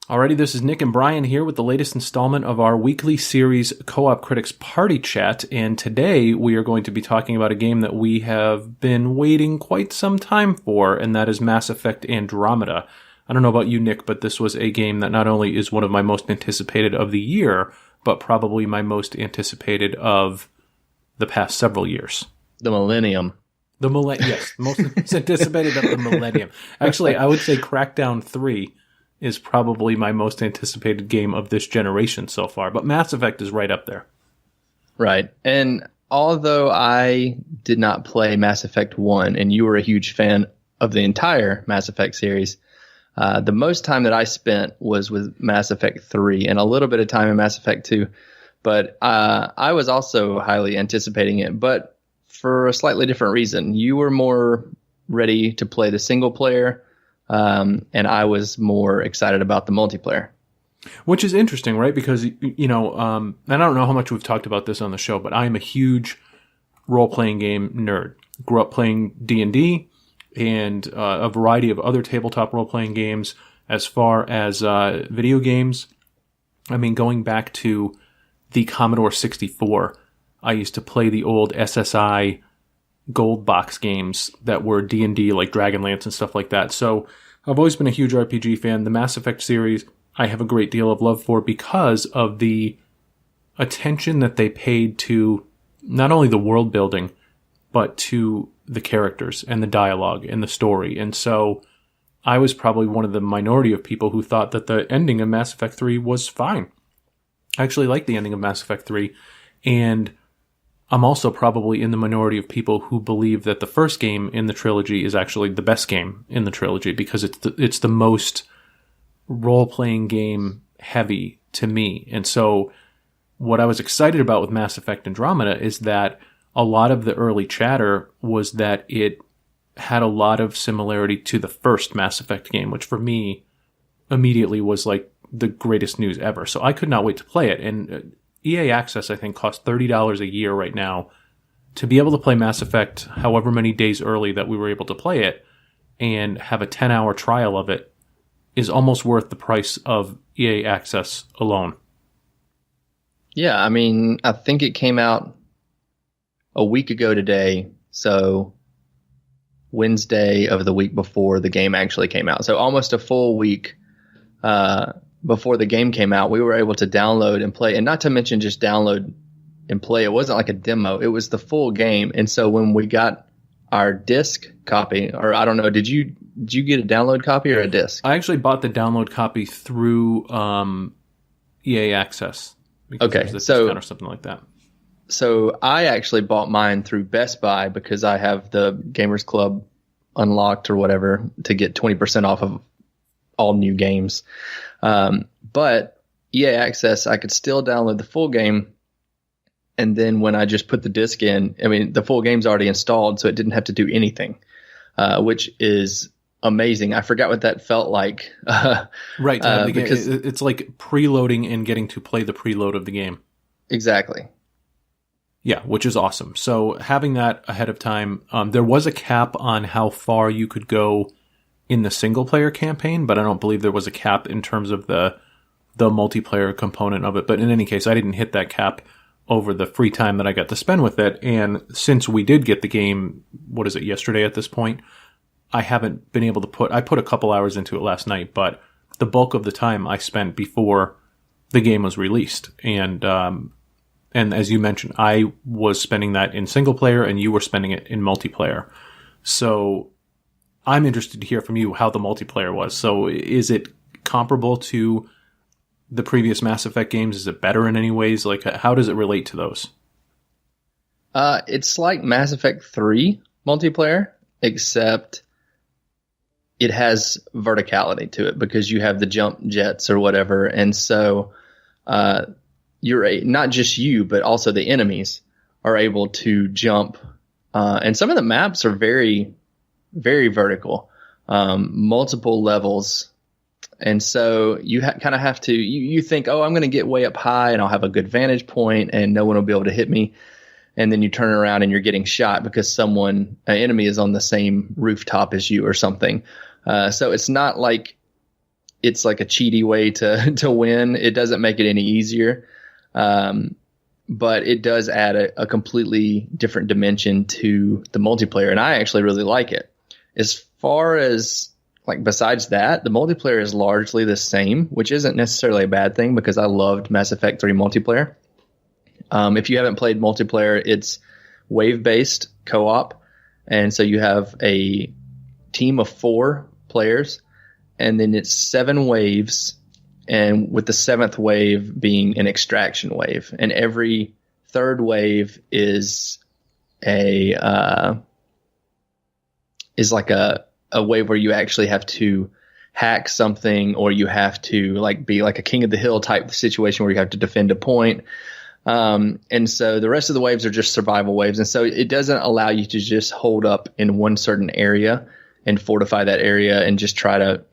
Alrighty, this is Nick and Brian here with the latest installment of our weekly series Co-op Critics Party Chat, and today we are going to be talking about a game that we have been waiting quite some time for, and that is Mass Effect Andromeda. I don't know about you, Nick, but this was a game that not only is one of my most anticipated of the year, but probably my most anticipated of the past several years. The millennium. Yes, most anticipated of the millennium. Actually, I would say Crackdown 3 is probably my most anticipated game of this generation so far, but Mass Effect is right up there. Right. And although I did not play Mass Effect 1, and you were a huge fan of the entire Mass Effect series, the most time that I spent was with Mass Effect 3 and a little bit of time in Mass Effect 2. But I was also highly anticipating it, but for a slightly different reason. You were more ready to play the single player, and I was more excited about the multiplayer. Which is interesting, right? Because, and I don't know how much we've talked about this on the show, but I am a huge role-playing game nerd. Grew up playing D&D and a variety of other tabletop role-playing games. As far as video games, I mean, going back to the Commodore 64, I used to play the old SSI gold box games that were D&D, like Dragonlance and stuff like that. So I've always been a huge RPG fan. The Mass Effect series, I have a great deal of love for because of the attention that they paid to not only the world building, but to the characters and the dialogue and the story. And so I was probably one of the minority of people who thought that the ending of Mass Effect 3 was fine. I actually like the ending of Mass Effect 3, and I'm also probably in the minority of people who believe that the first game in the trilogy is actually the best game in the trilogy because it's the most role-playing game heavy to me. And so what I was excited about with Mass Effect Andromeda is that a lot of the early chatter was that it had a lot of similarity to the first Mass Effect game, which for me immediately was like the greatest news ever. So I could not wait to play it. And EA Access, I think, costs $30 a year right now to be able to play Mass Effect however many days early that we were able to play it and have a 10-hour trial of it is almost worth the price of EA Access alone. Yeah, I mean, I think it came out a week ago today, so Wednesday of the week before the game actually came out. So almost a full week before the game came out, we were able to download and play, and not to mention just download and play. It wasn't like a demo. It was the full game. And so when we got our disc copy, or I don't know, did you get a download copy or a disc? I actually bought the download copy through EA Access. Okay, so or something like that. So I actually bought mine through Best Buy because I have the Gamers Club unlocked or whatever to get 20% off of all new games. But EA Access, I could still download the full game. And then when I just put the disc in, I mean, the full game's already installed, so it didn't have to do anything, which is amazing. I forgot what that felt like. Right. Because it's like preloading and getting to play the preload of the game. Exactly. Yeah, which is awesome. So having that ahead of time, there was a cap on how far you could go in the single player campaign, but I don't believe there was a cap in terms of the multiplayer component of it. But in any case, I didn't hit that cap over the free time that I got to spend with it. And since we did get the game, what is it, yesterday at this point, I haven't been able to I put a couple hours into it last night, but the bulk of the time I spent before the game was released. And as you mentioned, I was spending that in single player and you were spending it in multiplayer. So I'm interested to hear from you how the multiplayer was. So is it comparable to the previous Mass Effect games? Is it better in any ways? Like, how does it relate to those? It's like Mass Effect 3 multiplayer, except it has verticality to it because you have the jump jets or whatever. And so you're not just you, but also the enemies are able to jump. And some of the maps are very, very vertical, multiple levels. And so you kind of have to, you think, oh, I'm going to get way up high and I'll have a good vantage point and no one will be able to hit me. And then you turn around and you're getting shot because an enemy is on the same rooftop as you or something. So it's not like it's like a cheaty way to win. It doesn't make it any easier. But it does add a completely different dimension to the multiplayer. And I actually really like it. As far as like, besides that, the multiplayer is largely the same, which isn't necessarily a bad thing because I loved Mass Effect 3 multiplayer. If you haven't played multiplayer, it's wave-based co-op. And so you have a team of 4 players, and then it's 7 waves, and with the 7th wave being an extraction wave. And every 3rd wave is like a wave where you actually have to hack something, or you have to like be like a king of the hill type situation where you have to defend a point. And so the rest of the waves are just survival waves. And so it doesn't allow you to just hold up in one certain area and fortify that area and just try to,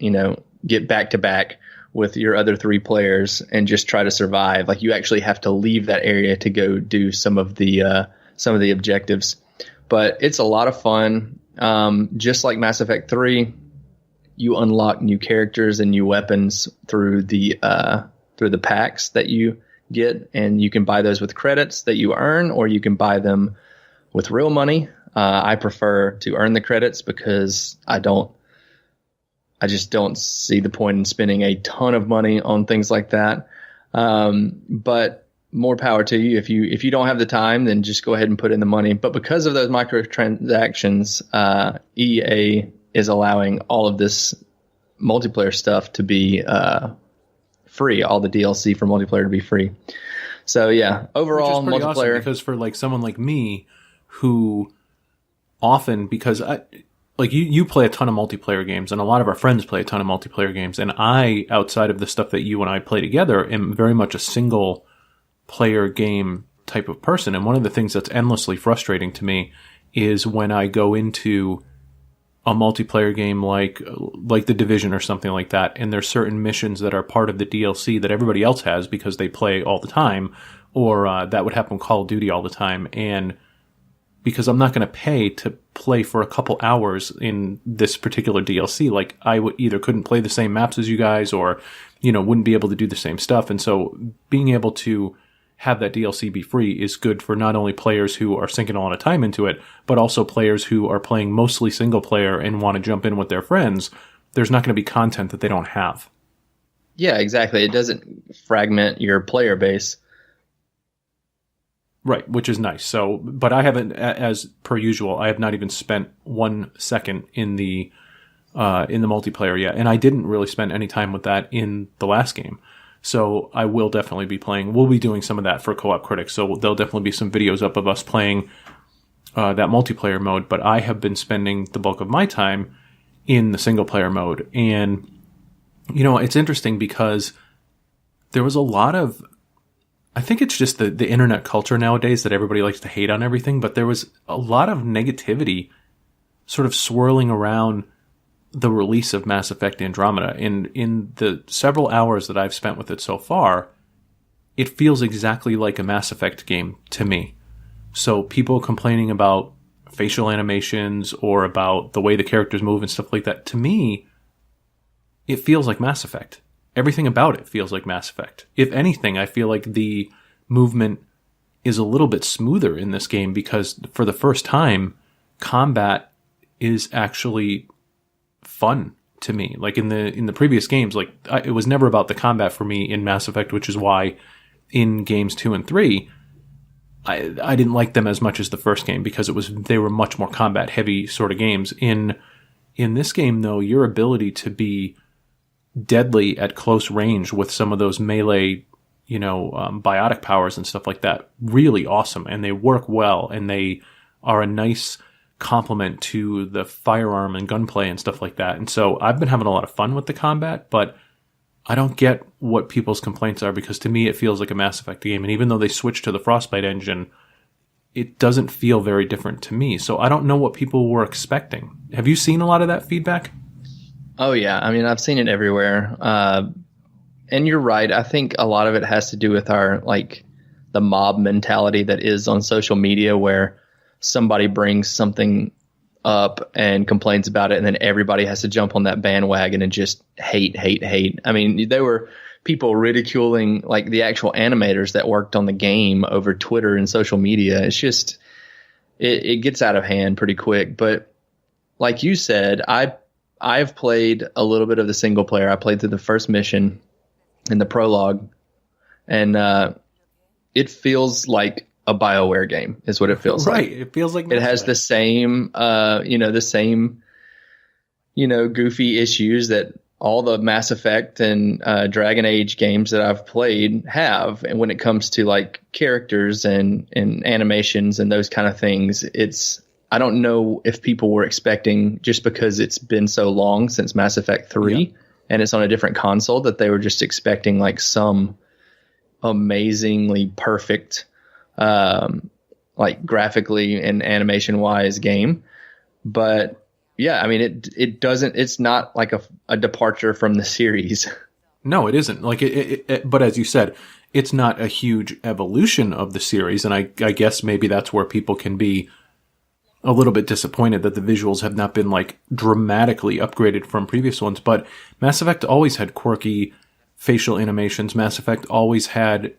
get back to back with your other 3 players and just try to survive. Like, you actually have to leave that area to go do some of the objectives. But it's a lot of fun. Just like Mass Effect 3, you unlock new characters and new weapons through the packs that you get, and you can buy those with credits that you earn, or you can buy them with real money. I prefer to earn the credits because I just don't see the point in spending a ton of money on things like that. But more power to you. If you don't have the time, then just go ahead and put in the money. But because of those microtransactions, EA is allowing all of this multiplayer stuff to be free, all the DLC for multiplayer to be free. So yeah, overall multiplayer. Awesome, because for like someone like me, who often, because you play a ton of multiplayer games, and a lot of our friends play a ton of multiplayer games, and I, outside of the stuff that you and I play together, am very much a single player game type of person. And one of the things that's endlessly frustrating to me is when I go into a multiplayer game like The Division or something like that, and there's certain missions that are part of the DLC that everybody else has because they play all the time, or that would happen with Call of Duty all the time, and because I'm not going to pay to play for a couple hours in this particular DLC, like I would either couldn't play the same maps as you guys, or wouldn't be able to do the same stuff. And so being able to have that DLC be free is good for not only players who are sinking a lot of time into it, but also players who are playing mostly single player and want to jump in with their friends. There's not going to be content that they don't have. Yeah, exactly. It doesn't fragment your player base. Right, which is nice. So, but I haven't, as per usual, I have not even spent 1 second in the multiplayer yet, and I didn't really spend any time with that in the last game. So I will definitely be playing. We'll be doing some of that for Co-op Critics. So there'll definitely be some videos up of us playing that multiplayer mode. But I have been spending the bulk of my time in the single player mode. And, it's interesting because there was a lot of, I think it's just the internet culture nowadays that everybody likes to hate on everything. But there was a lot of negativity sort of swirling around the release of Mass Effect Andromeda. In the several hours that I've spent with it so far, it feels exactly like a Mass Effect game to me. So people complaining about facial animations or about the way the characters move and stuff like that, to me, it feels like Mass Effect. Everything about it feels like Mass Effect. If anything, I feel like the movement is a little bit smoother in this game because for the first time, combat is actually fun to me. Like in the previous games, it was never about the combat for me in Mass Effect, which is why in games 2 and 3, I didn't like them as much as the first game because they were much more combat heavy sort of games. In this game, though, your ability to be deadly at close range with some of those melee, biotic powers and stuff like that, really awesome, and they work well, and they are a nice complement to the firearm and gunplay and stuff like that. And so I've been having a lot of fun with the combat, but I don't get what people's complaints are because to me it feels like a Mass Effect game. And even though they switched to the Frostbite engine, it doesn't feel very different to me. So I don't know what people were expecting. Have you seen a lot of that feedback? Oh yeah. I mean, I've seen it everywhere. And you're right. I think a lot of it has to do with our, the mob mentality that is on social media where somebody brings something up and complains about it, and then everybody has to jump on that bandwagon and just hate. I mean, there were people ridiculing like the actual animators that worked on the game over Twitter and social media. It's just it gets out of hand pretty quick. But like you said, I've played a little bit of the single player. I played through the first mission in the prologue, and it feels like a BioWare game is what it feels like. Right. It feels like it has the same, goofy issues that all the Mass Effect and Dragon Age games that I've played have. And when it comes to like characters and animations and those kind of things, I don't know if people were expecting, just because it's been so long since Mass Effect 3 and it's on a different console, that they were just expecting like some amazingly perfect, like graphically and animation wise game. But yeah, I mean, it's not like a departure from the series. No, it isn't. Like but as you said, it's not a huge evolution of the series. And I guess maybe that's where people can be a little bit disappointed that the visuals have not been like dramatically upgraded from previous ones. But Mass Effect always had quirky facial animations. Mass Effect always had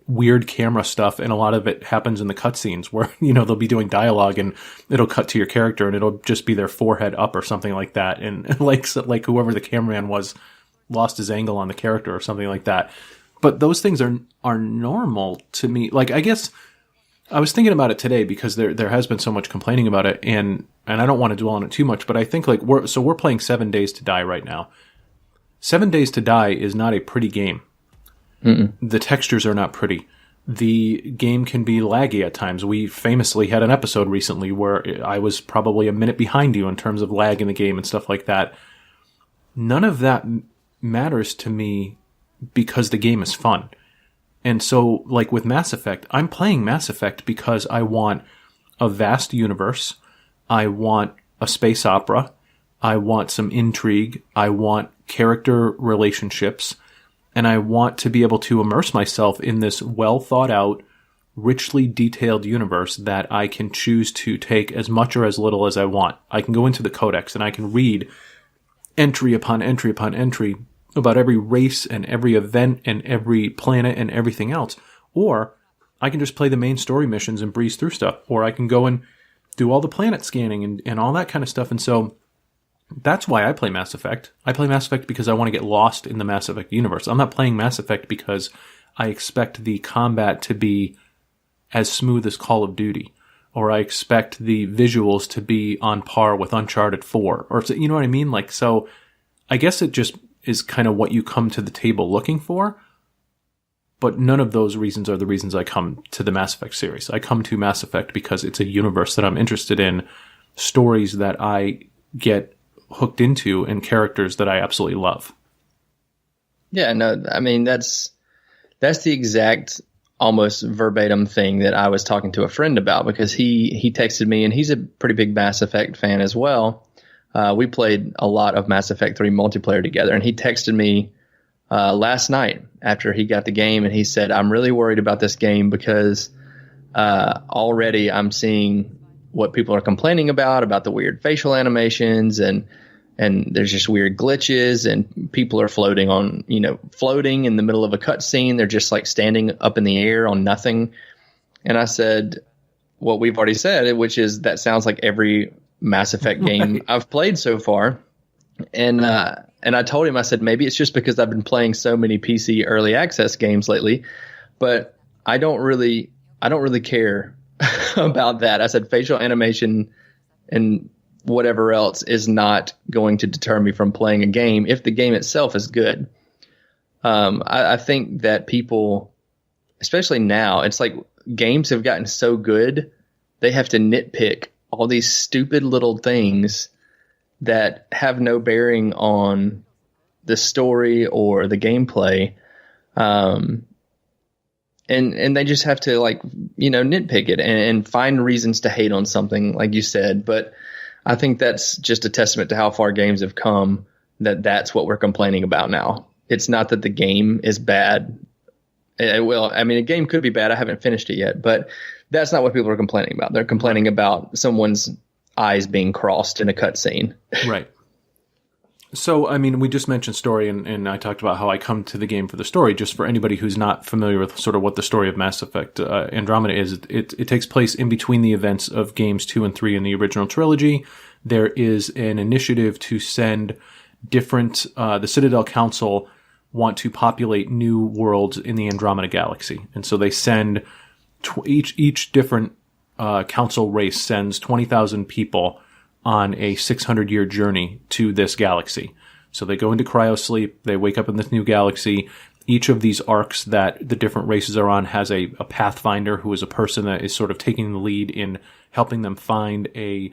weird camera stuff, and a lot of it happens in the cutscenes where, they'll be doing dialogue and it'll cut to your character and it'll just be their forehead up or something like that. And like whoever the cameraman was lost his angle on the character or something like that. But those things are normal to me. Like, I guess I was thinking about it today because there has been so much complaining about it, and I don't want to dwell on it too much, but I think like we're playing 7 Days to Die right now. 7 Days to Die is not a pretty game. Mm-mm. The textures are not pretty. The game can be laggy at times. We famously had an episode recently where I was probably a minute behind you in terms of lag in the game and stuff like that. None of that matters to me because the game is fun. And so, like with Mass Effect, I'm playing Mass Effect because I want a vast universe. I want a space opera. I want some intrigue. I want character relationships. And I want to be able to immerse myself in this well thought out, richly detailed universe that I can choose to take as much or as little as I want. I can go into the codex and I can read entry upon entry upon entry about every race and every event and every planet and everything else. Or I can just play the main story missions and breeze through stuff. Or I can go and do all the planet scanning and all that kind of stuff. And so that's why I play Mass Effect. I play Mass Effect because I want to get lost in the Mass Effect universe. I'm not playing Mass Effect because I expect the combat to be as smooth as Call of Duty, or I expect the visuals to be on par with Uncharted 4, or you know what I mean? Like, so I guess it just is kind of what you come to the table looking for, but none of those reasons are the reasons I come to the Mass Effect series. I come to Mass Effect because it's a universe that I'm interested in, stories that I get hooked into, and characters that I absolutely love. Yeah, no, I mean, that's the exact almost verbatim thing that I was talking to a friend about, because he texted me, and he's a pretty big Mass Effect fan as well. We played a lot of Mass Effect 3 multiplayer together, and he texted me last night after he got the game, and he said, I'm really worried about this game because already I'm seeing what people are complaining about the weird facial animations, and there's just weird glitches, and people are floating in the middle of a cutscene. They're just like standing up in the air on nothing. And I said, what we've already said, which is that sounds like every Mass Effect game I've played so far. And I told him, I said, maybe it's just because I've been playing so many PC early access games lately, but I don't really care about that. I said, facial animation and whatever else is not going to deter me from playing a game if the game itself is good. I think that people, especially now, it's like games have gotten so good, they have to nitpick all these stupid little things that have no bearing on the story or the gameplay. And they just have to nitpick it and find reasons to hate on something, like you said. But I think that's just a testament to how far games have come, that's what we're complaining about now. It's not that the game is bad. Well, I mean, a game could be bad. I haven't finished it yet, but that's not what people are complaining about. They're complaining about someone's eyes being crossed in a cutscene. Right. So, I mean, we just mentioned story, and I talked about how I come to the game for the story. Just for anybody who's not familiar with sort of what the story of Mass Effect Andromeda is, it takes place in between the events of games 2 and 3 in the original trilogy. There is an initiative to send different, the Citadel Council want to populate new worlds in the Andromeda Galaxy. And so they send, each different council race sends 20,000 people on a 600-year journey to this galaxy. So they go into cryosleep, they wake up in this new galaxy. Each of these arcs that the different races are on has a pathfinder who is a person that is sort of taking the lead in helping them find a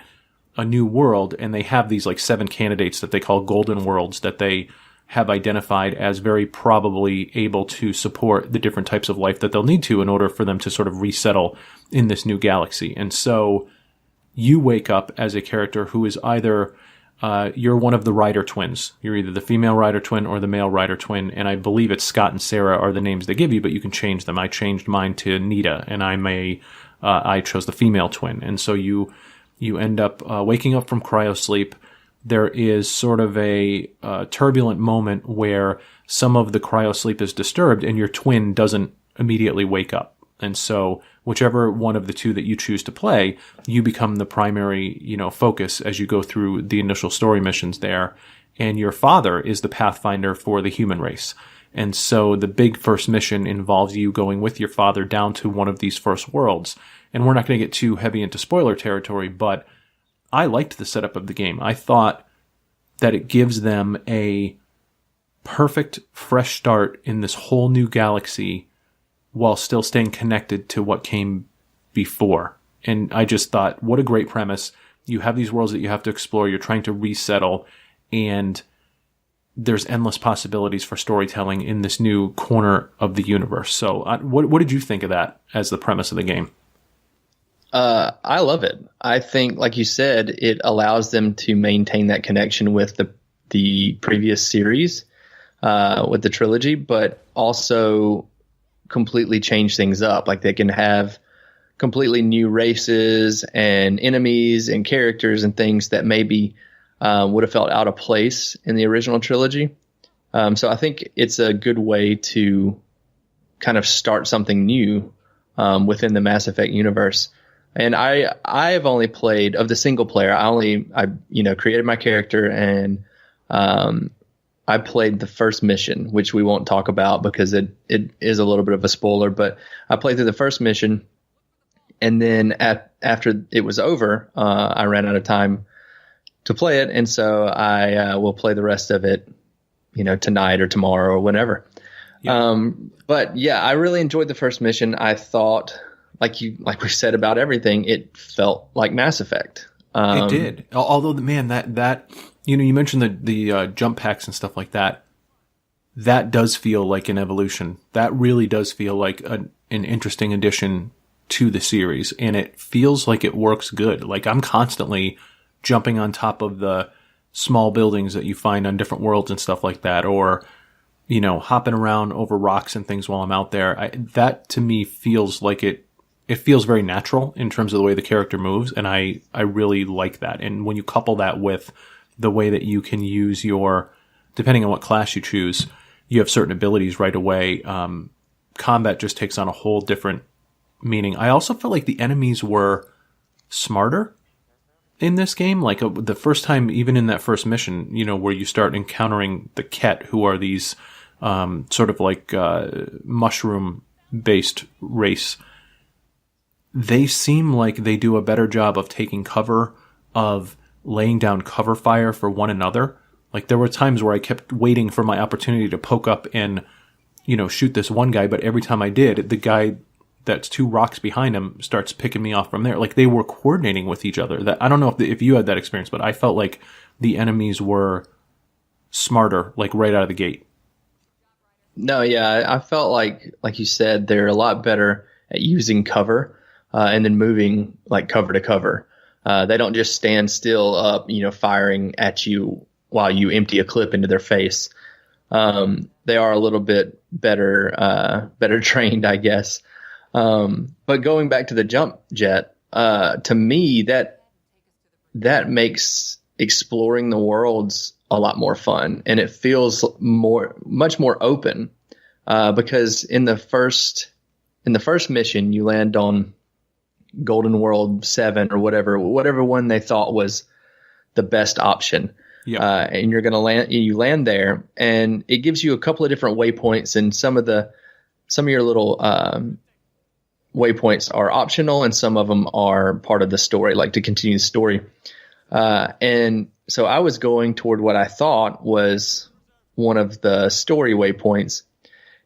new world. And they have these like 7 candidates that they call golden worlds that they have identified as very probably able to support the different types of life that they'll need to in order for them to sort of resettle in this new galaxy. And so you wake up as a character who is either, you're one of the Ryder twins. You're either the female Ryder twin or the male Ryder twin. And I believe it's Scott and Sarah are the names they give you, but you can change them. I changed mine to Nita, and I chose the female twin. And so you end up waking up from cryosleep. There is sort of a turbulent moment where some of the cryosleep is disturbed and your twin doesn't immediately wake up. And so whichever one of the two that you choose to play, you become the primary, focus as you go through the initial story missions there. And your father is the pathfinder for the human race. And so the big first mission involves you going with your father down to one of these first worlds. And we're not going to get too heavy into spoiler territory, but I liked the setup of the game. I thought that it gives them a perfect fresh start in this whole new galaxy while still staying connected to what came before. And I just thought, what a great premise. You have these worlds that you have to explore. You're trying to resettle, and there's endless possibilities for storytelling in this new corner of the universe. So what did you think of that as the premise of the game? I love it. I think, like you said, it allows them to maintain that connection with the previous series, with the trilogy, but also completely change things up. Like they can have completely new races and enemies and characters and things that maybe would have felt out of place in the original trilogy. So I think it's a good way to kind of start something new within the Mass Effect universe. And I have only played of the single player. I created my character, and I played the first mission, which we won't talk about because it is a little bit of a spoiler. But I played through the first mission, and then after it was over, I ran out of time to play it, and so I will play the rest of it, tonight or tomorrow or whenever. Yeah. But yeah, I really enjoyed the first mission. I thought, like we said about everything, it felt like Mass Effect. It did. Although, man, that you mentioned the jump packs and stuff like that. That does feel like an evolution. That really does feel like an interesting addition to the series, and it feels like it works good. Like I'm constantly jumping on top of the small buildings that you find on different worlds and stuff like that, or hopping around over rocks and things while I'm out there. That to me feels like it feels very natural in terms of the way the character moves, and I really like that. And when you couple that with the way that you can use depending on what class you choose, you have certain abilities right away. Combat just takes on a whole different meaning. I also felt like the enemies were smarter in this game. Like the first time, even in that first mission, where you start encountering the Ket, who are these sort of like mushroom-based race. They seem like they do a better job of taking cover, of laying down cover fire for one another. Like there were times where I kept waiting for my opportunity to poke up and, shoot this one guy. But every time I did, the guy that's 2 rocks behind him starts picking me off from there. Like they were coordinating with each other. That I don't know if you had that experience, but I felt like the enemies were smarter, like right out of the gate. No, yeah, I felt like you said, they're a lot better at using cover. And then moving like cover to cover. They don't just stand still up, firing at you while you empty a clip into their face. They are a little bit better trained, I guess. But going back to the jump jet, to me, that that makes exploring the worlds a lot more fun, and it feels much more open. Because in the first mission, you land on Golden World 7 or whatever one they thought was the best option. Yep. And you land there, and it gives you a couple of different waypoints, and some of your little waypoints are optional, and some of them are part of the story, like to continue the story. And so I was going toward what I thought was one of the story waypoints.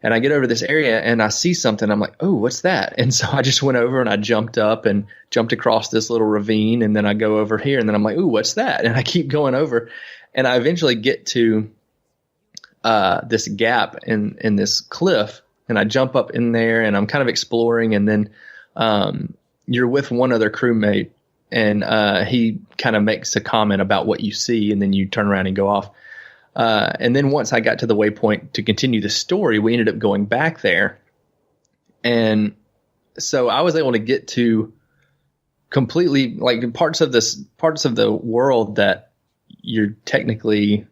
And I get over this area and I see something. I'm like, oh, what's that? And so I just went over and I jumped up and jumped across this little ravine. And then I go over here and then I'm like, ooh, what's that? And I keep going over. And I eventually get to this gap in this cliff. And I jump up in there and I'm kind of exploring. And then you're with one other crewmate. And he kind of makes a comment about what you see. And then you turn around and go off. And then once I got to the waypoint to continue the story, we ended up going back there. And so I was able to get to completely like parts of the world that you're technically,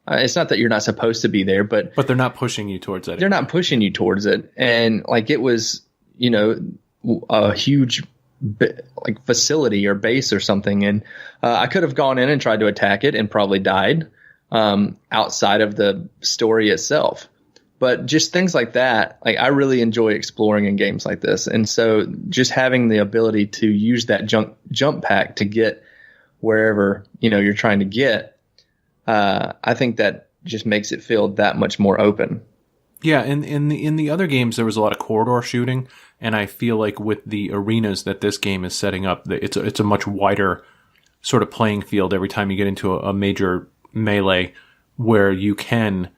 it's not that you're not supposed to be there, but they're not pushing you towards it. They're not pushing you towards it. And like, it was, a huge like facility or base or something. And I could have gone in and tried to attack it and probably died. Outside of the story itself. But just things like that, like I really enjoy exploring in games like this. And so just having the ability to use that jump pack to get wherever, you're trying to get, I think that just makes it feel that much more open. Yeah, and in the other games, there was a lot of corridor shooting, and I feel like with the arenas that this game is setting up, it's a much wider sort of playing field every time you get into a major melee where you can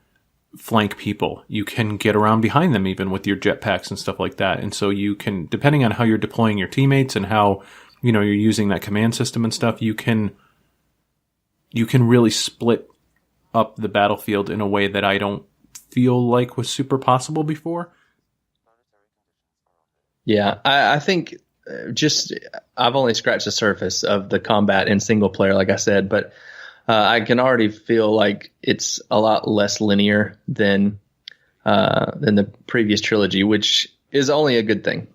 flank people. You can get around behind them even with your jetpacks and stuff like that. And so you can, depending on how you're deploying your teammates and how, you're using that command system and stuff, you can really split up the battlefield in a way that I don't feel like was super possible before. Yeah, I think I've only scratched the surface of the combat in single player, like I said, but I can already feel like it's a lot less linear than the previous trilogy, which is only a good thing.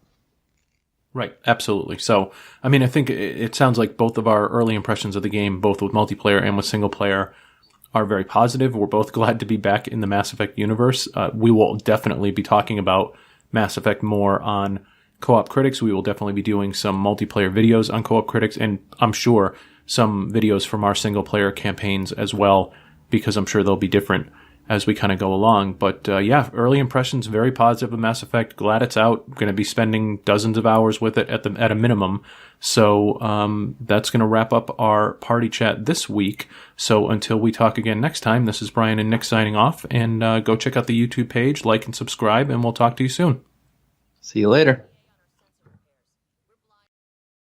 Right, absolutely. So, I mean, I think it sounds like both of our early impressions of the game, both with multiplayer and with single player, are very positive. We're both glad to be back in the Mass Effect universe. We will definitely be talking about Mass Effect more on Co-op Critics. We will definitely be doing some multiplayer videos on Co-op Critics, and I'm sure some videos from our single player campaigns as well, because I'm sure they'll be different as we kind of go along. But yeah, early impressions, very positive of Mass Effect. Glad it's out. Going to be spending dozens of hours with it at a minimum. So that's going to wrap up our party chat this week. So until we talk again next time, this is Brian and Nick signing off. And go check out the YouTube page, like and subscribe, and we'll talk to you soon. See you later.